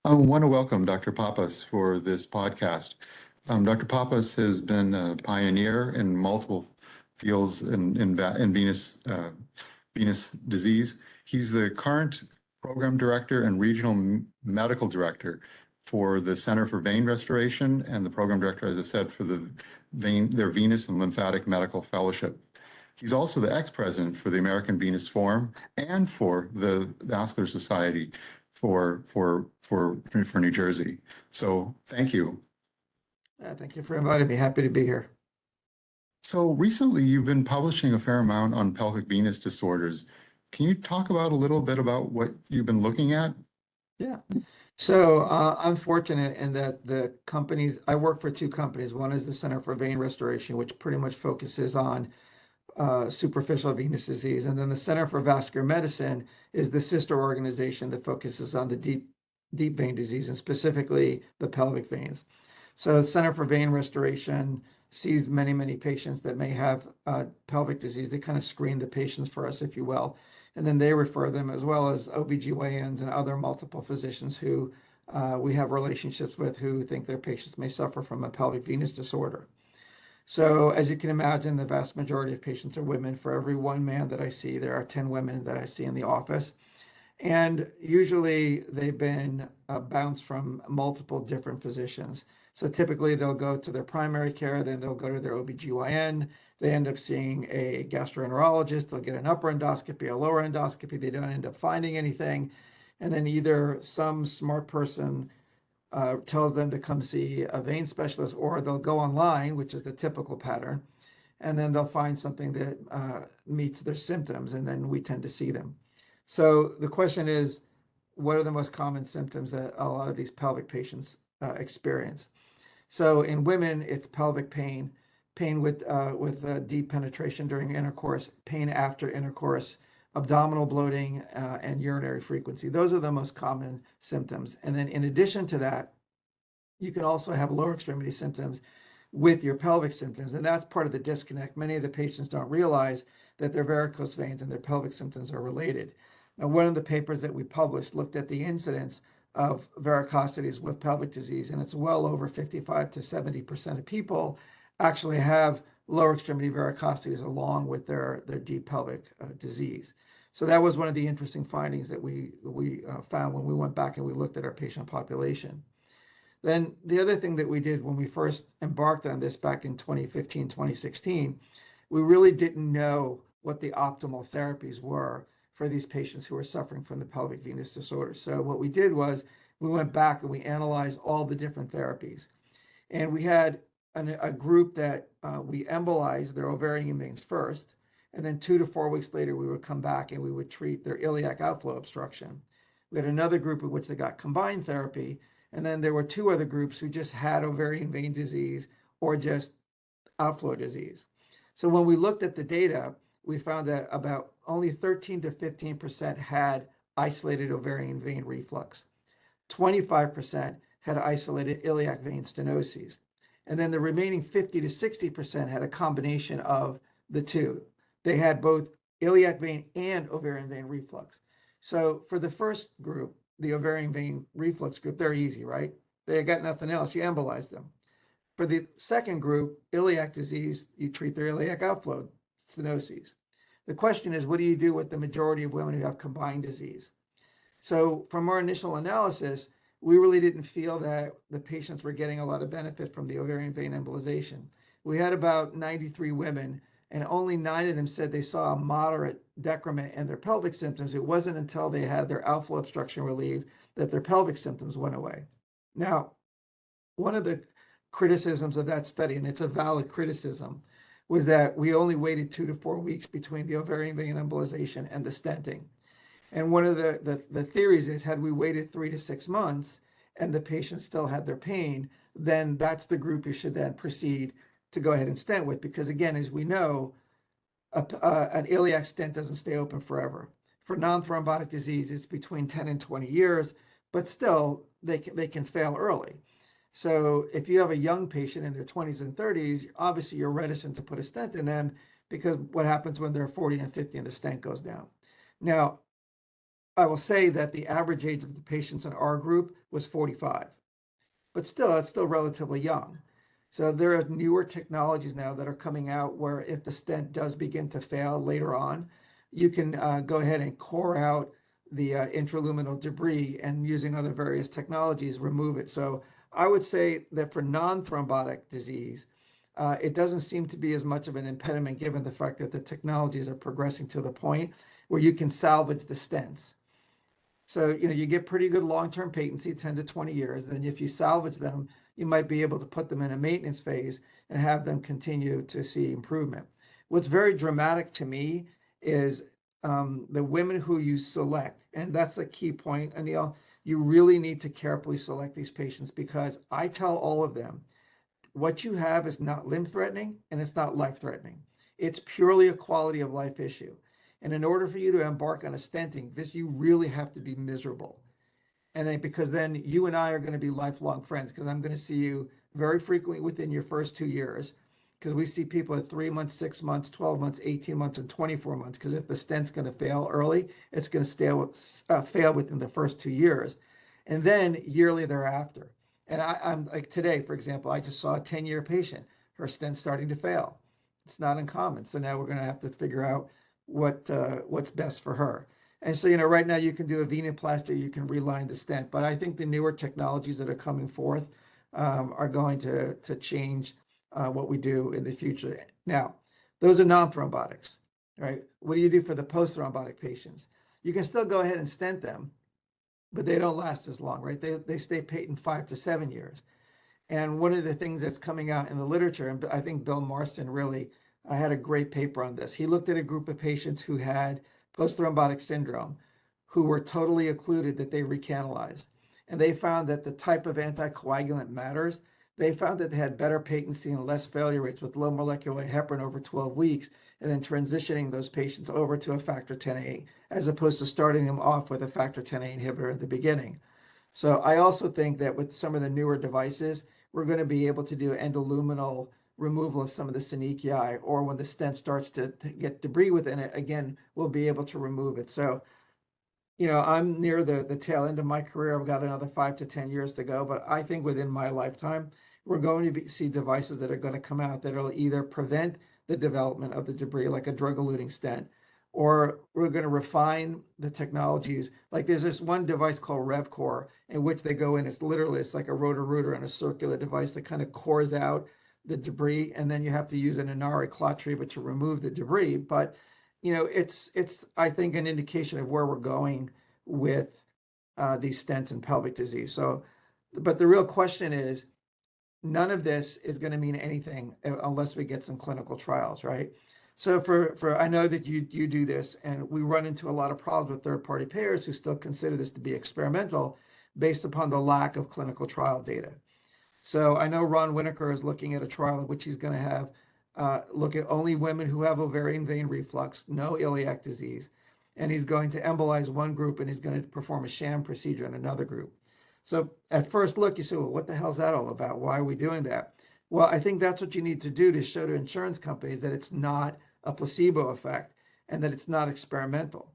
I want to welcome Dr. Pappas for this podcast. Dr. Pappas has been a pioneer in multiple fields in venous disease. He's the current program director and regional medical director for the Center for Vein Restoration and the program director, as I said, for their Venous and Lymphatic Medical Fellowship. He's also the ex-president for the American Venous Forum and for the Vascular Society for New Jersey. So thank you. Thank you for inviting me. Happy to be here. So recently you've been publishing a fair amount on pelvic venous disorders. Can you talk about a little bit about what you've been looking at? Yeah. So I'm fortunate in that the companies, I work for two companies. One is the Center for Vein Restoration, which pretty much focuses on superficial venous disease. And then the Center for Vascular Medicine is the sister organization that focuses on the deep vein disease and specifically the pelvic veins. So the Center for Vein Restoration sees many patients that may have pelvic disease. They kind of screen the patients for us, if you will. And then they refer them, as well as OBGYNs and other multiple physicians who we have relationships with, who think their patients may suffer from a pelvic venous disorder. So as you can imagine, the vast majority of patients are women. For every one man that I see, there are 10 women that I see in the office. And usually they've been bounced from multiple different physicians. So typically they'll go to their primary care, then they'll go to their OBGYN. They end up seeing a gastroenterologist. They'll get an upper endoscopy, a lower endoscopy. They don't end up finding anything. And then either some smart person tells them to come see a vein specialist, or they'll go online, which is the typical pattern, and then they'll find something that meets their symptoms, and then we tend to see them. So the question is, what are the most common symptoms that a lot of these pelvic patients experience? So in women, it's pelvic pain, pain with deep penetration during intercourse, pain after intercourse, abdominal bloating, and urinary frequency. Those are the most common symptoms. And then in addition to that, you can also have lower extremity symptoms with your pelvic symptoms. And that's part of the disconnect. Many of the patients don't realize that their varicose veins and their pelvic symptoms are related. Now, one of the papers that we published looked at the incidence of varicosities with pelvic disease, and it's well over 55 to 70% of people actually have lower extremity varicosities along with their deep pelvic disease. So that was one of the interesting findings that we found when we went back and we looked at our patient population. Then the other thing that we did when we first embarked on this back in 2015, 2016, we really didn't know what the optimal therapies were for these patients who are suffering from the pelvic venous disorder. So what we did was we went back and we analyzed all the different therapies. And we had a group that we embolized their ovarian veins first, and then 2 to 4 weeks later, we would come back and we would treat their iliac outflow obstruction. We had another group in which they got combined therapy, and then there were 2 other groups who just had ovarian vein disease or just outflow disease. So when we looked at the data, we found that about only 13 to 15% had isolated ovarian vein reflux. 25% had isolated iliac vein stenoses. And then the remaining 50 to 60% had a combination of the two. They had both iliac vein and ovarian vein reflux. So for the first group, the ovarian vein reflux group, they're easy, right? They got nothing else, you embolize them. For the second group, iliac disease, you treat their iliac outflow stenoses. The question is, what do you do with the majority of women who have combined disease? So from our initial analysis, we really didn't feel that the patients were getting a lot of benefit from the ovarian vein embolization. We had about 93 women, and only 9 of them said they saw a moderate decrement in their pelvic symptoms. It wasn't until they had their outflow obstruction relieved that their pelvic symptoms went away. Now, one of the criticisms of that study, and it's a valid criticism, was that we only waited 2 to 4 weeks between the ovarian vein embolization and the stenting. And one of the theories is, had we waited 3 to 6 months and the patient still had their pain, then that's the group you should then proceed to go ahead and stent with. Because again, as we know, an iliac stent doesn't stay open forever. For non-thrombotic disease, it's between 10 and 20 years, but still they can fail early. So if you have a young patient in their 20s and 30s, obviously you're reticent to put a stent in them, because what happens when they're 40 and 50 and the stent goes down? Now, I will say that the average age of the patients in our group was 45, but still, it's still relatively young. So there are newer technologies now that are coming out where if the stent does begin to fail later on, you can go ahead and core out the intraluminal debris and using other various technologies, remove it. So I would say that for non-thrombotic disease, it doesn't seem to be as much of an impediment given the fact that the technologies are progressing to the point where you can salvage the stents. So, you get pretty good long-term patency, 10 to 20 years. Then if you salvage them, you might be able to put them in a maintenance phase and have them continue to see improvement. What's very dramatic to me is the women who you select, and that's a key point, Anil. You really need to carefully select these patients because I tell all of them, what you have is not limb-threatening and it's not life-threatening. It's purely a quality of life issue. And in order for you to embark on a stenting, you really have to be miserable. And then because then you and I are going to be lifelong friends because I'm going to see you very frequently within your first 2 years because we see people at 3 months, 6 months, 12 months, 18 months, and 24 months. Because if the stent's going to fail early, it's going to fail within the first 2 years, and then yearly thereafter. And I'm like today, for example, I just saw a 10-year patient. Her stent's starting to fail. It's not uncommon. So now we're going to have to figure out what's best for her. And so, right now you can do a venoplasty, you can reline the stent, but I think the newer technologies that are coming forth are going to change what we do in the future. Now, those are non-thrombotics, right? What do you do for the post-thrombotic patients? You can still go ahead and stent them, but they don't last as long, right? They stay patent 5 to 7 years. And one of the things that's coming out in the literature, and I think Bill Marston really had a great paper on this. He looked at a group of patients who had post-thrombotic syndrome, who were totally occluded that they recanalized. And they found that the type of anticoagulant matters. They found that they had better patency and less failure rates with low molecular weight heparin over 12 weeks, and then transitioning those patients over to a factor Xa, as opposed to starting them off with a factor Xa inhibitor at the beginning. So I also think that with some of the newer devices, we're going to be able to do endoluminal removal of some of the synechia, or when the stent starts to get debris within it, again, we'll be able to remove it. So, I'm near the tail end of my career. I've got another 5 to 10 years to go, but I think within my lifetime, we're going to see devices that are going to come out that will either prevent the development of the debris, like a drug-eluting stent, or we're going to refine the technologies. Like there's this one device called RevCore in which they go in. It's like a rotor-rooter and a circular device that kind of cores out the debris, and then you have to use an Inari clot retriever to remove the debris. But it's I think an indication of where we're going with these stents and pelvic disease. So, but the real question is, none of this is going to mean anything unless we get some clinical trials, right? So for I know that you do this, and we run into a lot of problems with third-party payers who still consider this to be experimental based upon the lack of clinical trial data. So I know Ron Winokur is looking at a trial in which he's going to have look at only women who have ovarian vein reflux, no iliac disease, and he's going to embolize one group and he's going to perform a sham procedure in another group. So at first look, you say, well, what the hell's that all about? Why are we doing that? Well, I think that's what you need to do to show to insurance companies that it's not a placebo effect and that it's not experimental.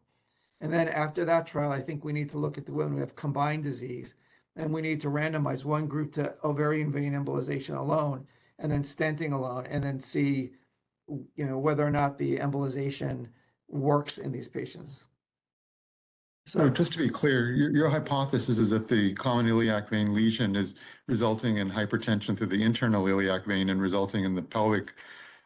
And then after that trial, I think we need to look at the women who have combined disease, and we need to randomize one group to ovarian vein embolization alone and then stenting alone, and then see whether or not the embolization works in these patients. So just to be clear, your hypothesis is that the common iliac vein lesion is resulting in hypertension through the internal iliac vein and resulting in the pelvic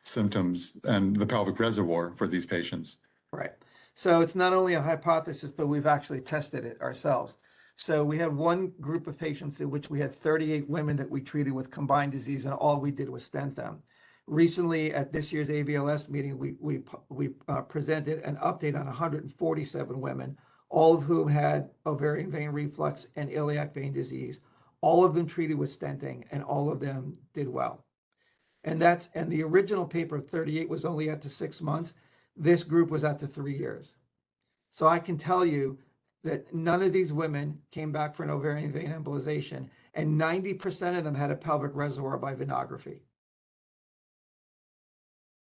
symptoms and the pelvic reservoir for these patients. Right. So it's not only a hypothesis, but we've actually tested it ourselves. So we had one group of patients in which we had 38 women that we treated with combined disease, and all we did was stent them. Recently, at this year's AVLS meeting, we presented an update on 147 women, all of whom had ovarian vein reflux and iliac vein disease, all of them treated with stenting, and all of them did well. And the original paper of 38 was only out to 6 months. This group was out to 3 years. So I can tell you that none of these women came back for an ovarian vein embolization, and 90% of them had a pelvic reservoir by venography.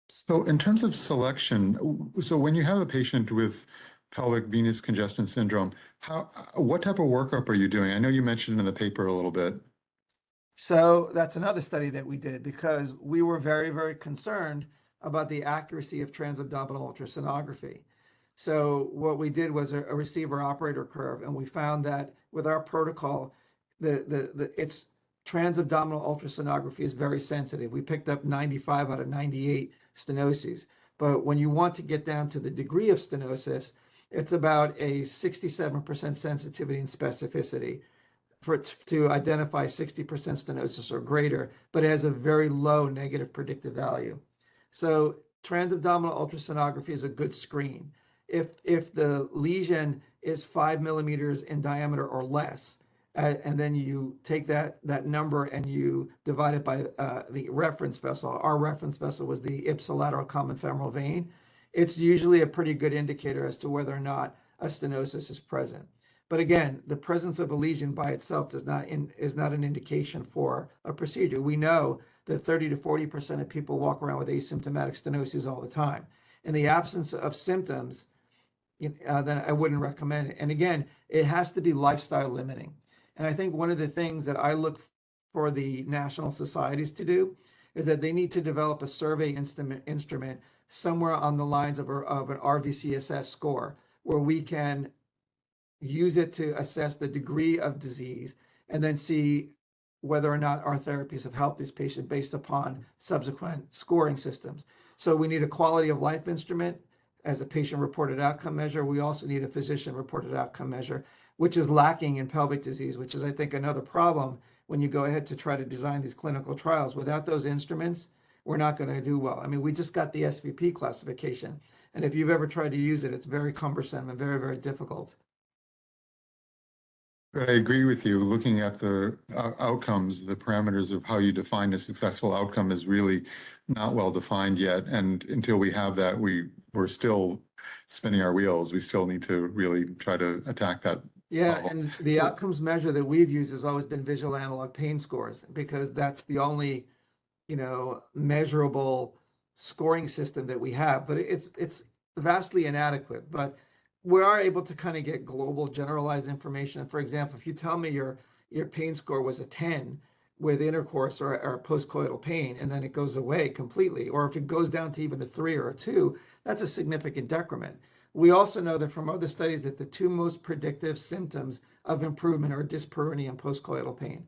So in terms of selection, so when you have a patient with pelvic venous congestion syndrome. What type of workup are you doing? I know you mentioned in the paper a little bit. So that's another study that we did because we were very, very concerned about the accuracy of transabdominal ultrasonography. So what we did was a receiver operator curve, and we found that with our protocol, it's transabdominal ultrasonography is very sensitive. We picked up 95 out of 98 stenoses. But when you want to get down to the degree of stenosis, it's about a 67% sensitivity and specificity to identify 60% stenosis or greater, but it has a very low negative predictive value. So transabdominal ultrasonography is a good screen. If the lesion is 5 millimeters in diameter or less, and then you take that number and you divide it by the reference vessel. Our reference vessel was the ipsilateral common femoral vein. It's usually a pretty good indicator as to whether or not a stenosis is present. But again, the presence of a lesion by itself is not an indication for a procedure. We know that 30 to 40% of people walk around with asymptomatic stenosis all the time. In the absence of symptoms, then I wouldn't recommend it. And again, it has to be lifestyle limiting. And I think one of the things that I look for the national societies to do is that they need to develop a survey instrument somewhere on the lines of an RVCSS score, where we can use it to assess the degree of disease and then see whether or not our therapies have helped these patients based upon subsequent scoring systems. So we need a quality of life instrument as a patient reported outcome measure. We also need a physician reported outcome measure, which is lacking in pelvic disease, which is, I think, another problem when you go ahead to try to design these clinical trials. Without those instruments, we're not going to do well. I mean, we just got the SVP classification, and if you've ever tried to use it, it's very cumbersome and very, very difficult. I agree with you. Looking at the outcomes, the parameters of how you define a successful outcome is really not well defined yet. And until we have that, we're still spinning our wheels. We still need to really try to attack that. Yeah, problem. and the outcomes measure that we've used has always been visual analog pain scores, because that's the only, measurable scoring system that we have. But it's vastly inadequate. But we are able to kind of get global generalized information. For example, if you tell me your pain score was a 10 with intercourse or postcoital pain, and then it goes away completely, or if it goes down to even a 3 or a 2, that's a significant decrement. We also know that from other studies that the two most predictive symptoms of improvement are dyspareunia and postcoital pain.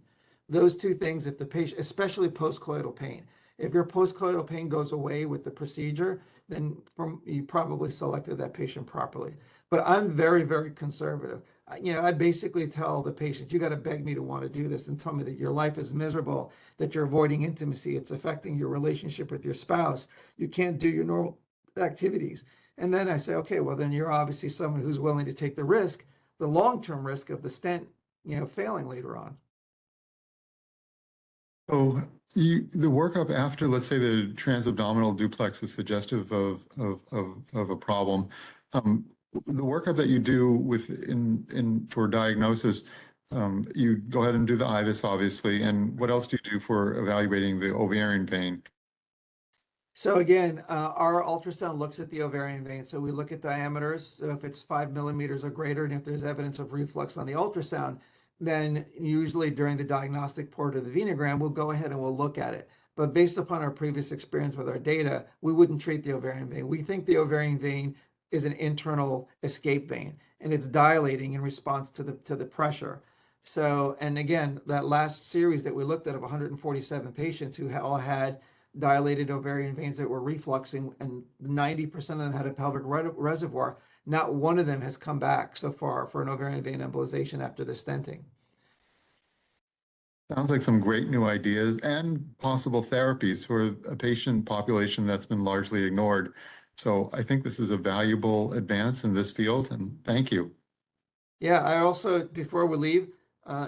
Those two things, if the patient, especially postcoital pain, if your postcoital pain goes away with the procedure, then you probably selected that patient properly. But I'm very, very conservative. I basically tell the patient, you got to beg me to want to do this and tell me that your life is miserable, that you're avoiding intimacy, it's affecting your relationship with your spouse, you can't do your normal activities. And then I say, okay, well, then you're obviously someone who's willing to take the risk, the long-term risk of the stent, failing later on. So the workup after, let's say, the transabdominal duplex is suggestive of a problem. The workup that you do for diagnosis, you go ahead and do the IVUS, obviously. And what else do you do for evaluating the ovarian vein? So again, our ultrasound looks at the ovarian vein. So we look at diameters. So if it's 5 millimeters or greater, and if there's evidence of reflux on the ultrasound, then usually during the diagnostic part of the venogram, we'll go ahead and we'll look at it. But based upon our previous experience with our data, we wouldn't treat the ovarian vein. We think the ovarian vein is an internal escape vein, and it's dilating in response to the pressure. So, and again, that last series that we looked at of 147 patients who all had dilated ovarian veins that were refluxing, and 90% of them had a pelvic reservoir, not one of them has come back so far for an ovarian vein embolization after the stenting. Sounds like some great new ideas and possible therapies for a patient population that's been largely ignored. So I think this is a valuable advance in this field, and thank you. Yeah, I also, before we leave,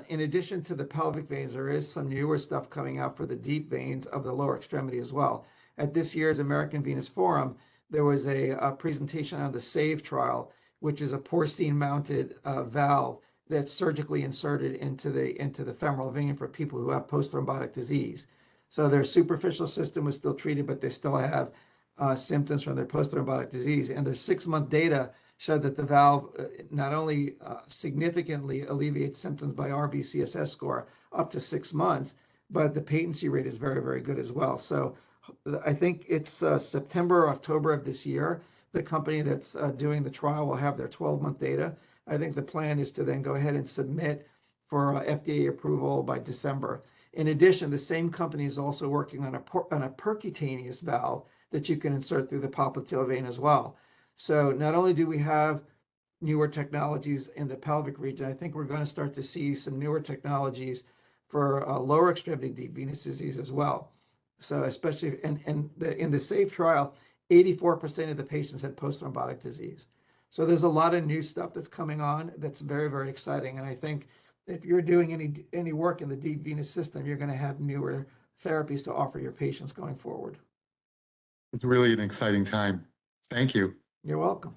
in addition to the pelvic veins, there is some newer stuff coming out for the deep veins of the lower extremity as well. At this year's American Venous Forum, there was a presentation on the SAVE trial, which is a porcine-mounted valve that's surgically inserted into the femoral vein for people who have post-thrombotic disease. So their superficial system was still treated, but they still have symptoms from their post-thrombotic disease. And their 6-month data showed that the valve not only significantly alleviates symptoms by RBCSS score up to 6 months, but the patency rate is very, very good as well. So I think it's September or October of this year. The company that's doing the trial will have their 12-month data. I think the plan is to then go ahead and submit for FDA approval by December. In addition, the same company is also working on a percutaneous valve that you can insert through the popliteal vein as well. So not only do we have newer technologies in the pelvic region, I think we're going to start to see some newer technologies for lower extremity deep venous disease as well. So especially in the SAFE trial, 84% of the patients had post-thrombotic disease. So there's a lot of new stuff that's coming on that's very, very exciting. And I think if you're doing any work in the deep venous system, you're going to have newer therapies to offer your patients going forward. It's really an exciting time. Thank you. You're welcome.